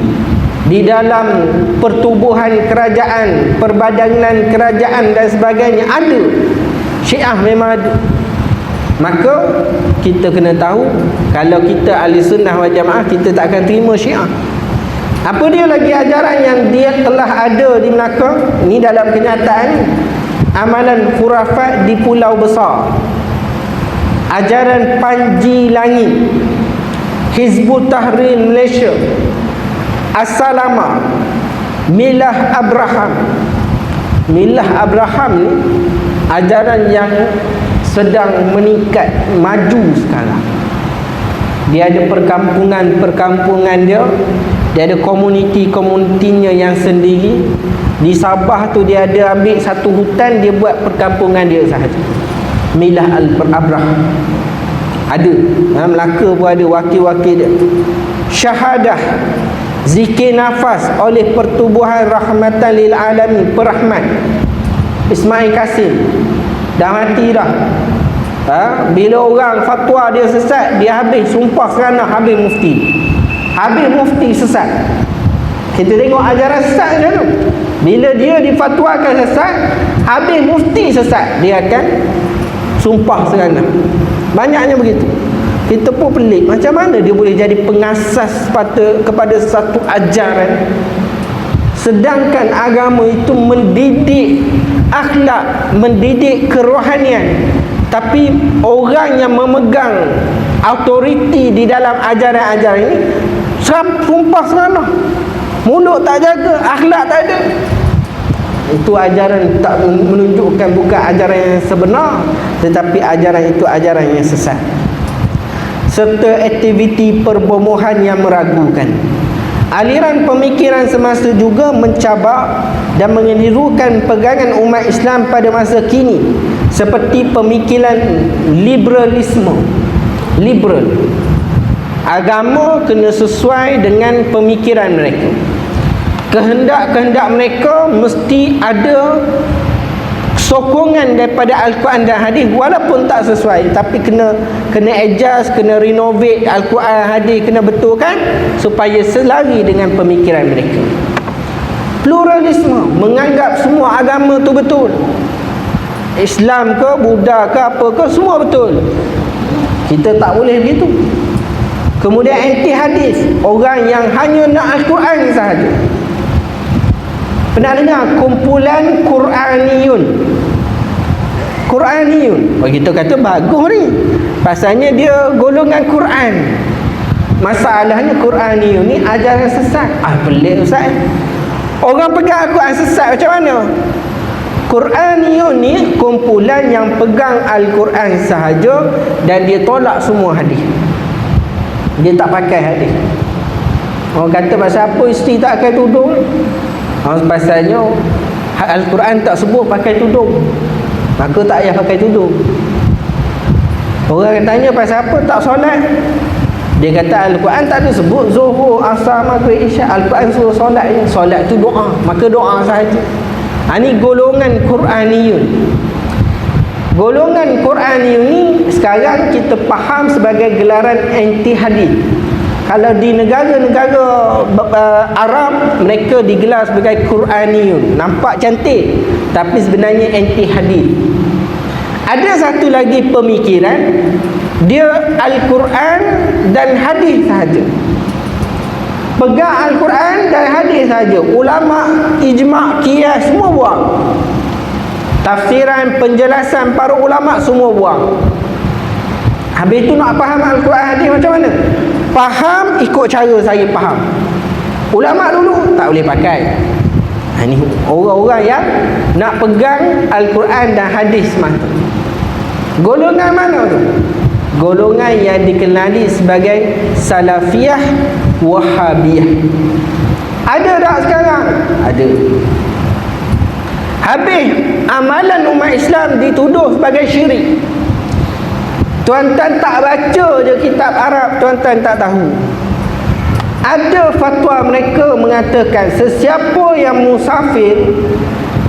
di dalam pertubuhan kerajaan, perbadanan kerajaan dan sebagainya, ada. Syiah memang ada. Maka kita kena tahu, kalau kita Ahli Sunnah wal Jamaah, kita tak akan terima Syiah. Apa dia lagi ajaran yang dia telah ada di Melaka? Ini dalam kenyataan ni, amalan khurafat di Pulau Besar, ajaran Panji Langit, Hizbut Tahrir Malaysia, As-Salama, Milah Abraham. Milah Abraham ni ajaran yang sedang meningkat, maju sekarang. Dia ada perkampungan dia ada komunitinya yang sendiri. Di Sabah tu dia ada ambil satu hutan, dia buat perkampungan dia sahaja. Milah Abraham ada. Melaka pun ada wakil-wakil dia. Syahadah, zikir nafas oleh Pertubuhan Rahmatan lil Alamin, Perrahmat, Ismail Kasim dah mati dah. Bila orang fatwa dia sesat, dia habis, sumpah serana habis mufti. Habis mufti sesat. Kita tengok ajaran sesat macam tu. Bila dia difatwakan sesat, habis mufti sesat, dia akan sumpah serana. Banyaknya begitu. Kita pun pelik, macam mana dia boleh jadi pengasas kepada satu ajaran, sedangkan agama itu mendidik akhlak, mendidik kerohanian, tapi orang yang memegang autoriti di dalam ajaran-ajaran ini sumpah serana, mulut tak jaga, akhlak tak ada. Itu ajaran tak menunjukkan bukan ajaran yang sebenar, tetapi ajaran itu ajaran yang sesat, serta aktiviti perbomohan yang meragukan. Aliran pemikiran semasa juga mencabar dan menirukan pegangan umat Islam pada masa kini, seperti pemikiran liberalisme. Liberal, agama kena sesuai dengan pemikiran mereka. Kehendak-kehendak mereka mesti ada sokongan daripada Al-Quran dan hadis, walaupun tak sesuai, tapi kena adjust, kena renovate Al-Quran, hadis, kena betulkan supaya selari dengan pemikiran mereka. Pluralisme, menganggap semua agama tu betul, Islam ke, Buddha ke, apa ke, semua betul. Kita tak boleh begitu. Kemudian anti hadis, orang yang hanya nak Al-Quran sahaja. Pernah dengar kumpulan Quraniyun? Quraniyun, kita kata bagus ni, pasalnya dia golongan Quran. Masalahnya Quraniyun ni ajaran sesat. Pelik Ustaz. Orang pegang Al-Quran sesat macam mana? Quraniyun ni kumpulan yang pegang Al-Quran sahaja dan dia tolak semua hadis. Dia tak pakai hadis. Orang kata pasal apa isteri tak pakai tudung? Pasalnya Al-Quran tak sebut pakai tudung, maka tak payah pakai tudung. Orang tanya pasal apa tak solat, dia kata Al-Quran tak ada sebut Zuhur, Asar, Maghrib, Isyak. Al-Quran suruh solat je. Solat tu doa, maka doa sahaja. Ini golongan Quraniyun. Golongan Quraniyun ni sekarang kita faham sebagai gelaran anti hadis. Kalau di negara-negara Arab, mereka digelar sebagai Quraniyun. Nampak cantik, tapi sebenarnya anti hadis. Ada satu lagi pemikiran, dia Al-Quran dan hadis sahaja. Pegang Al-Quran dan hadis saja. Ulama, ijma', qiyas semua buang. Tafsiran, penjelasan para ulama semua buang. Habis itu nak faham Al-Quran, hadis macam mana? Faham ikut cara saya faham. Ulama dulu tak boleh pakai. Ini orang-orang yang nak pegang Al-Quran dan hadis semata. Golongan mana tu? Golongan yang dikenali sebagai Salafiyah Wahabiyah. Ada tak sekarang? Ada. Habis amalan umat Islam dituduh sebagai syirik. Tuan-tuan tak baca je kitab Arab, tuan-tuan tak tahu. Ada fatwa mereka mengatakan sesiapa yang musafir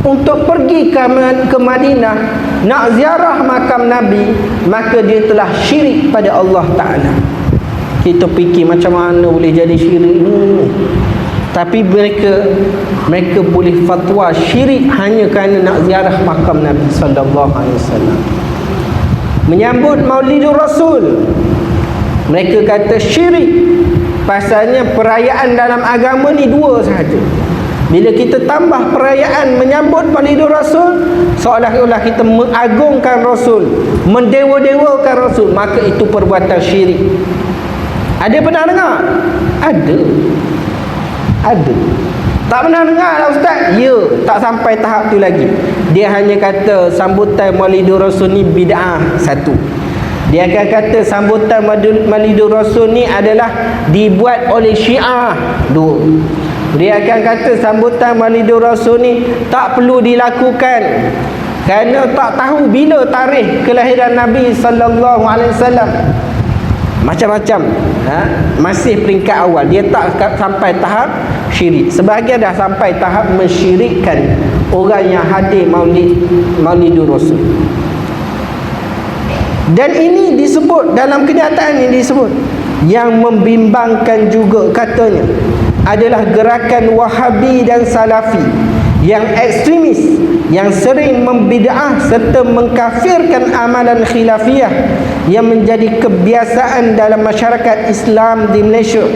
untuk pergi ke Madinah nak ziarah makam Nabi, maka dia telah syirik pada Allah Ta'ala. Kita fikir macam mana boleh jadi syirik ni. Tapi mereka boleh fatwa syirik hanya kerana nak ziarah makam Nabi sallallahu alaihi wasallam. Menyambut Maulidur Rasul, mereka kata syirik. Pasalnya perayaan dalam agama ni dua sahaja. Bila kita tambah perayaan menyambut Maulidur Rasul, seolah-olah kita mengagungkan Rasul, mendewa-dewakan Rasul, maka itu perbuatan syirik. Ada pernah dengar? Ada. Tak pernah dengar lah Ustaz? Ya, tak sampai tahap tu lagi. Dia hanya kata sambutan Maulidur Rasul ni bid'ah, satu. Dia akan kata sambutan Maulidur Rasul ni adalah dibuat oleh Syiah, dua. Dia akan kata sambutan Maulidur Rasul ni tak perlu dilakukan kerana tak tahu bila tarikh kelahiran Nabi sallallahu alaihi wasallam. Macam-macam. Masih peringkat awal. Dia tak sampai tahap syirik. Sebahagian dah sampai tahap mensyirikkan orang yang hadir Maulidur Rasul. Dan ini disebut dalam kenyataan, ini disebut yang membimbangkan juga katanya adalah gerakan Wahabi dan Salafi yang ekstremis, yang sering membid'ah serta mengkafirkan amalan khilafiyah yang menjadi kebiasaan dalam masyarakat Islam di Malaysia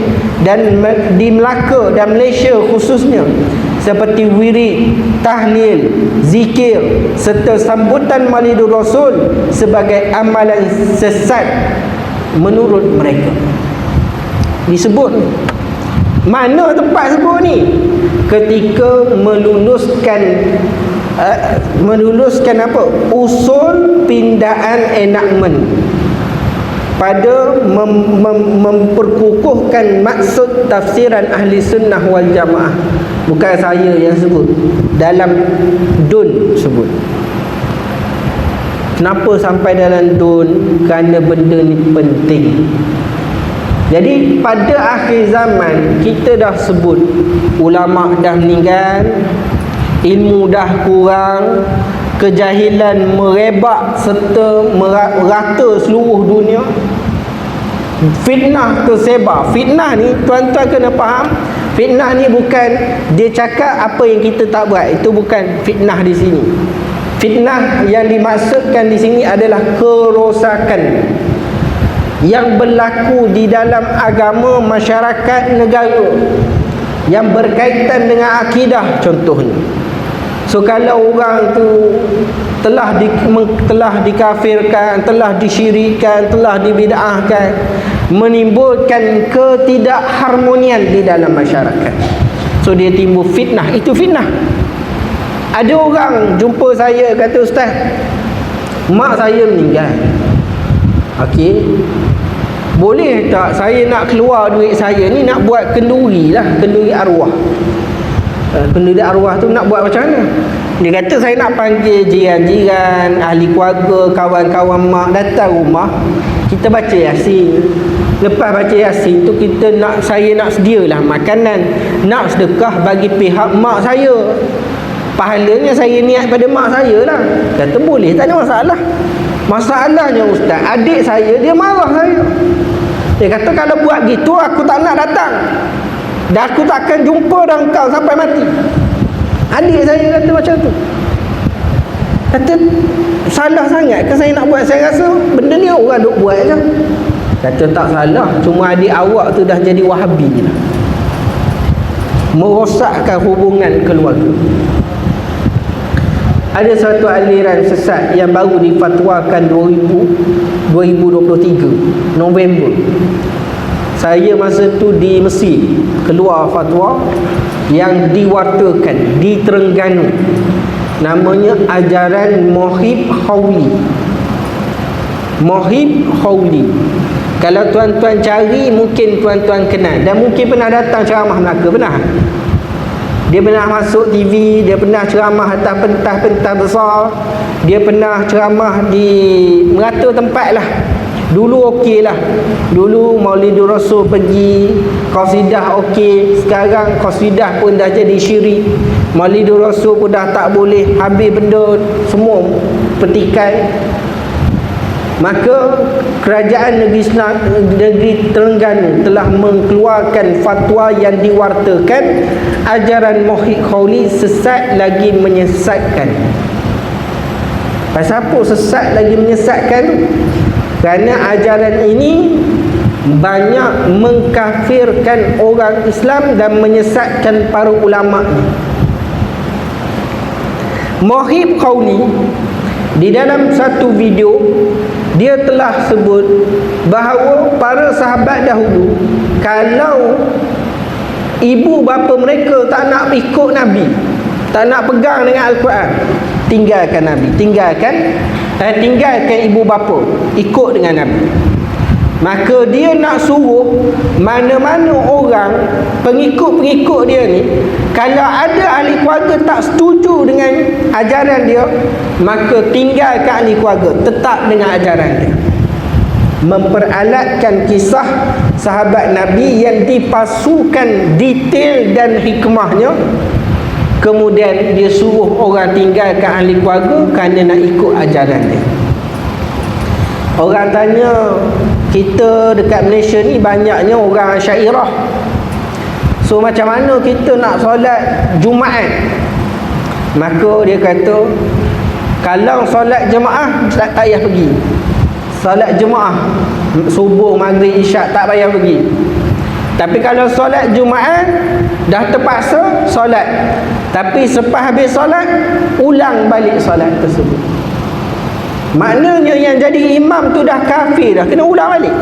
dan di Melaka dan Malaysia khususnya, seperti wirid, tahlil, zikir serta sambutan Maulidur Rasul sebagai amalan sesat menurut mereka. Disebut mana tempat sebut ni? Ketika meluluskan apa? Usul pindaan enactment pada memperkukuhkan maksud tafsiran ahli sunnah wal jamaah. Bukan saya yang sebut, dalam DUN sebut. Kenapa sampai dalam DUN? Kerana benda ni penting. Jadi pada akhir zaman kita dah sebut ulama dah meninggal, ilmu dah kurang, kejahilan merebak serta merata seluruh dunia, fitnah tersebar. Fitnah ni tuan-tuan kena faham, fitnah ni bukan dia cakap apa yang kita tak buat, itu bukan fitnah di sini. Fitnah yang dimaksudkan di sini adalah kerosakan yang berlaku di dalam agama, masyarakat, negara yang berkaitan dengan akidah contohnya. So kalau orang tu telah dikafirkan, telah disyirikkan, telah dibid'ahkan, menimbulkan ketidakharmonian di dalam masyarakat, so dia timbul fitnah. Itu fitnah. Ada orang jumpa saya kata, "Ustaz, mak saya meninggal. Okey, boleh tak saya nak keluar duit saya ni nak buat kenduri lah, kenduri arwah." Kenduri arwah tu nak buat macam mana? Dia kata, "Saya nak panggil jiran-jiran, ahli keluarga, kawan-kawan mak datang rumah, kita baca Yasin. Lepas baca Yasin tu saya nak sedialah makanan, nak sedekah bagi pihak mak saya. Pahalanya saya niat pada mak saya lah." Kata, "Boleh, tak ada masalah." Masalahnya ustaz, adik saya dia marah saya. Dia kata, "Kalau buat gitu aku tak nak datang, dan aku tak akan jumpa dengan kau sampai mati." Adik saya kata macam tu. Kata, "Salah sangat ke saya nak buat? Saya rasa benda ni orang duk buat je." Kata, "Tak salah, cuma adik awak tu dah jadi Wahabi lah, merosakkan hubungan keluarga." Ada satu aliran sesat yang baru difatwakan 2023 November. Saya masa tu di Mesir, keluar fatwa yang diwartakan di Terengganu, namanya ajaran Mohib Khawli. Mohib Khawli, kalau tuan-tuan cari mungkin tuan-tuan kenal, dan mungkin pernah datang ceramah Melaka. Pernah? Dia pernah masuk TV, dia pernah ceramah atas pentas-pentas besar, dia pernah ceramah di merata tempat lah. Dulu okey lah, dulu Maulidur Rasul pergi, qasidah okey. Sekarang qasidah pun dah jadi syirik, Maulidur Rasul pun dah tak boleh, habis benda semua petikai. Maka kerajaan negeri Terengganu telah mengeluarkan fatwa yang diwartakan ajaran Mohib Khawli sesat lagi menyesatkan. Pasal apa sesat lagi menyesatkan? Kerana ajaran ini banyak mengkafirkan orang Islam dan menyesatkan para ulama. Mohib Khawli di dalam satu video dia telah sebut bahawa para sahabat dahulu, kalau ibu bapa mereka tak nak ikut Nabi, tak nak pegang dengan Al-Quran, tinggalkan Nabi, tinggalkan ibu bapa, ikut dengan Nabi. Maka dia nak suruh mana-mana orang pengikut-pengikut dia ni, kalau ada ahli keluarga tak setuju dengan ajaran dia, maka tinggalkan ahli keluarga, tetap dengan ajaran dia. Memperalatkan kisah sahabat Nabi yang dipasukan detail dan hikmahnya, kemudian dia suruh orang tinggalkan ahli keluarga kerana nak ikut ajaran dia. Orang tanya, kita dekat Malaysia ni banyaknya orang Syairah. So macam mana kita nak solat Jumaat? Maka dia kata, kalau solat jemaah tak payah pergi. Solat jemaah subuh, maghrib, isyak tak payah pergi. Tapi kalau solat Jumaat dah terpaksa solat, tapi selepas habis solat ulang balik solat tersebut. Maknanya yang jadi imam tu dah kafir dah, kena ulang balik.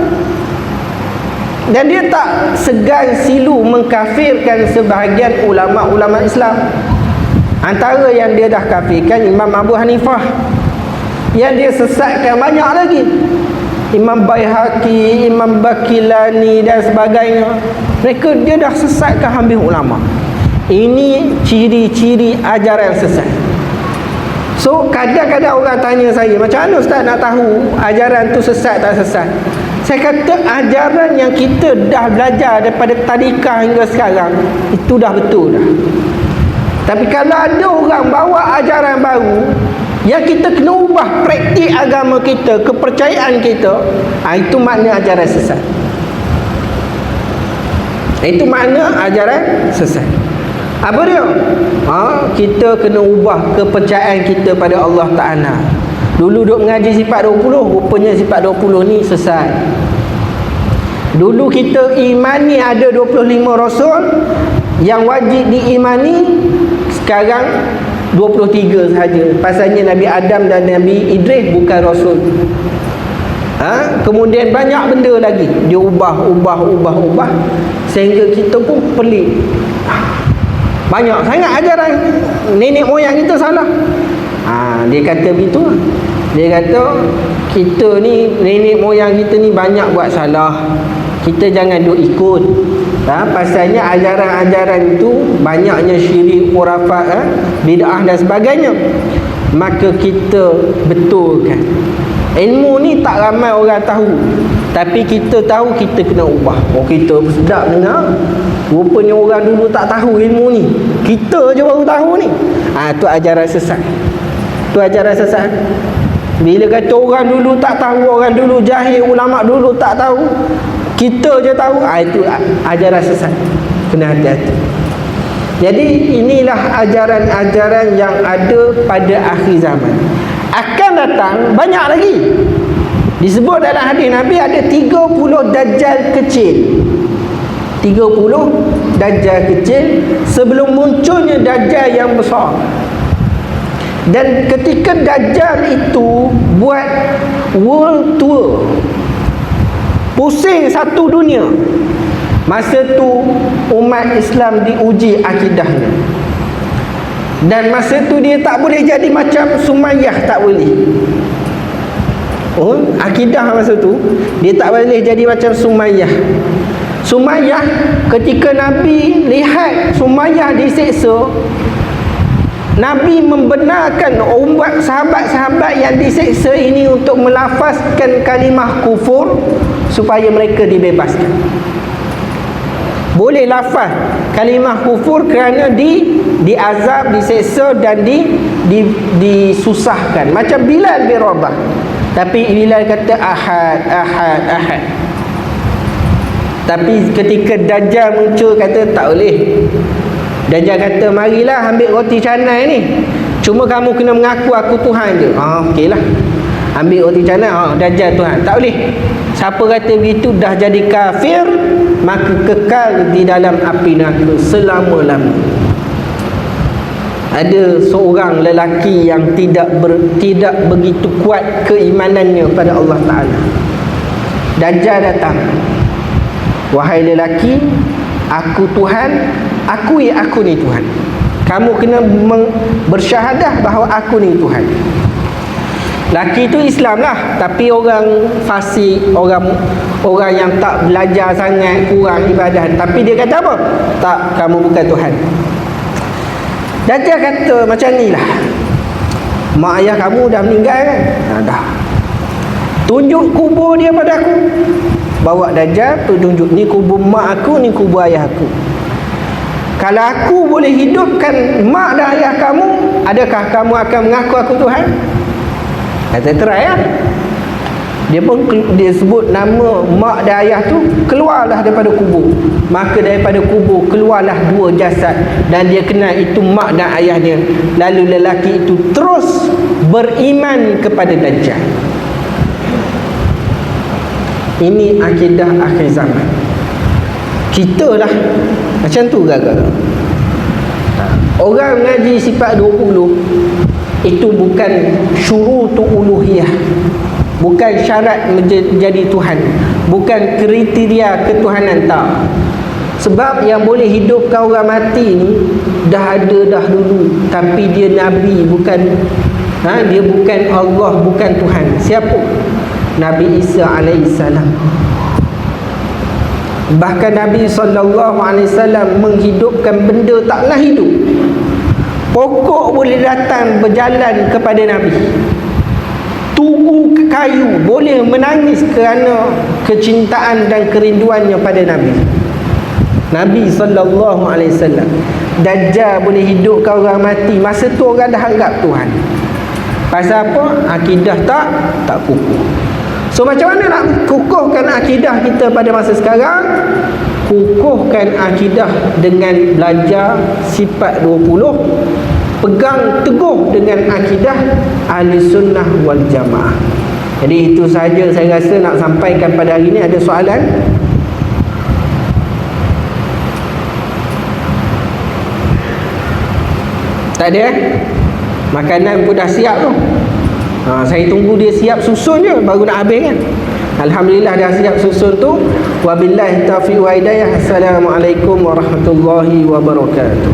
Dan dia tak segan silu mengkafirkan sebahagian ulama-ulama Islam. Antara yang dia dah kafirkan Imam Abu Hanifah, yang dia sesatkan banyak lagi, Imam Baihaqi, Imam Bakilani dan sebagainya. Mereka dia dah sesatkan hampir ulama. Ini ciri-ciri ajaran sesat. So kadang-kadang orang tanya saya, macam mana Ustaz nak tahu ajaran tu sesat tak sesat? Saya kata ajaran yang kita dah belajar daripada tadikah hingga sekarang itu dah betul dah. Tapi kalau ada orang bawa ajaran baru yang kita kena ubah praktik agama kita, kepercayaan kita, itu makna ajaran sesat. Itu makna ajaran sesat. Apa dia? Kita kena ubah kepercayaan kita pada Allah Ta'ala. Dulu duk mengaji sifat 20, rupanya sifat 20 ni sesat. Dulu kita imani ada 25 rasul yang wajib diimani, sekarang 23 sahaja. Pasalnya Nabi Adam dan Nabi Idris bukan rasul. Kemudian banyak benda lagi dia ubah sehingga kita pun pelik. Banyak sangat ajaran nenek moyang kita salah. Dia kata begitu. Dia kata kita ni, nenek moyang kita ni banyak buat salah, kita jangan duk ikut. Pasalnya ajaran-ajaran itu banyaknya syirik, khurafat, bid'ah dan sebagainya. Maka kita betulkan. Ilmu ni tak ramai orang tahu, tapi kita tahu, kita kena ubah. Kita sedap dengar. Rupanya orang dulu tak tahu ilmu ni, kita je baru tahu ni. Tu ajaran sesat. Tu ajaran sesat. Bila kata orang dulu tak tahu, orang dulu jahil, ulama dulu tak tahu, kita je tahu, itu ajaran sesat. Kena hati-hati. Jadi inilah ajaran-ajaran yang ada pada akhir zaman. Akan datang banyak lagi. Disebut dalam hadis Nabi ada 30 dajjal kecil. 30 dajjal kecil sebelum munculnya dajjal yang besar. Dan ketika dajjal itu buat world tour, pusing satu dunia, masa tu umat Islam diuji akidahnya. Dan masa tu dia tak boleh jadi macam Sumayyah, tak boleh. Akidah masa tu dia tak boleh jadi macam Sumayyah. Sumayyah, ketika Nabi lihat Sumayyah diseksa, Nabi membenarkan umat sahabat-sahabat yang diseksa ini untuk melafazkan kalimah kufur supaya mereka dibebaskan. Boleh lafaz kalimah kufur kerana diazab, diseksa dan disusahkan. Macam Bilal bin Rabah. Tapi Bilal kata ahad. Tapi ketika Dajjal muncul kata tak boleh. Dajjal kata marilah ambil roti canai ni, cuma kamu kena mengaku aku Tuhan je. Okeylah, ambil roti canai. Dajjal Tuhan. Tak boleh. Siapa kata begitu dah jadi kafir, maka kekal di dalam api neraka selama-lamanya. Ada seorang lelaki yang tidak begitu kuat keimanannya pada Allah Ta'ala. Dajjal datang. Wahai lelaki, aku Tuhan, akui aku ni Tuhan. Kamu kena bersyahadah bahawa aku ni Tuhan. Laki itu Islam lah, tapi orang fasik, orang yang tak belajar sangat, kurang ibadah. Tapi dia kata apa? Tak, kamu bukan Tuhan. Dajjal kata macam ni lah, mak ayah kamu dah meninggal kan? Dah. Tunjuk kubur dia pada aku. Bawa Dajjal, tunjuk ni kubur mak aku, ni kubur ayah aku. Kalau aku boleh hidupkan mak dan ayah kamu, adakah kamu akan mengaku aku Tuhan? Kata try lah. Dia pun dia sebut nama mak dan ayah tu, keluarlah daripada kubur. Maka daripada kubur keluarlah dua jasad, dan dia kenal itu mak dan ayah dia. Lalu lelaki itu terus beriman kepada Dajjal. Ini akidah akhir zaman. Kita lah macam tu gagal. Orang mengaji sifat 20 itu bukan syurutu uluhiyah, bukan syarat menjadi Tuhan, bukan kriteria ketuhanan, tak. Sebab yang boleh hidupkan orang mati ni dah ada dah dulu, tapi dia Nabi, bukan dia bukan Allah, bukan Tuhan. Siapa? Nabi Isa alaihissalam. Bahkan Nabi SAW menghidupkan benda taklah hidup. Pokok boleh datang berjalan kepada Nabi. Tugu kayu boleh menangis kerana kecintaan dan kerinduannya pada Nabi. Nabi SAW. Dajjal boleh hidupkan orang mati. Masa tu orang dah anggap Tuhan. Pasal apa? Akidah tak kukuh. So macam mana nak kukuhkan akidah kita pada masa sekarang? Kukuhkan akidah dengan belajar sifat 20. Pegang teguh dengan akidah ahli sunnah wal jamaah. Jadi itu sahaja saya rasa nak sampaikan pada hari ini. Ada soalan? Tak ada Makanan pun dah siap tu. Saya tunggu dia siap susun je baru nak habis kan. Alhamdulillah dah siap susun tu. Wabillahi taufiq wa hidayah. Assalamualaikum warahmatullahi wabarakatuh.